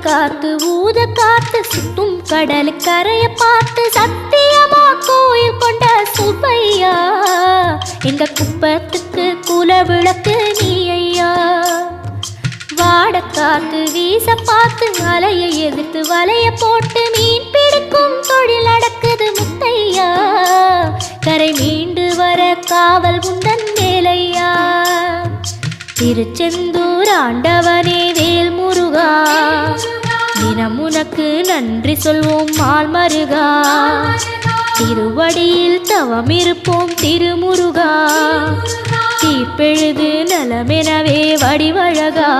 காத்து ஊத காத்து சுத்தும் கடலு கரைய பார்த்து சத்தியமா கோயில் கொண்ட சுப்பையா எங்க குப்பத்துக்கு குல விளக்கு நீ ஐயா. வாட காத்து வீச பார்த்து அலையை எதிர்த்து வலைய போட்டு மீன் பிடிக்கும் தொழில் நடக்குது முத்தையா. கரை மீண்டு வர காவல் குந்தன் வேலையா. திருச்செந்தூர் ஆண்டவனே வேல் முருகா தினம் உனக்கு நன்றி சொல்வோம் மால் மருகா. திருவடியில் தவம் இருப்போம் திருமுருகா. தீப்பெழுது நலமெனவே வடிவழகா.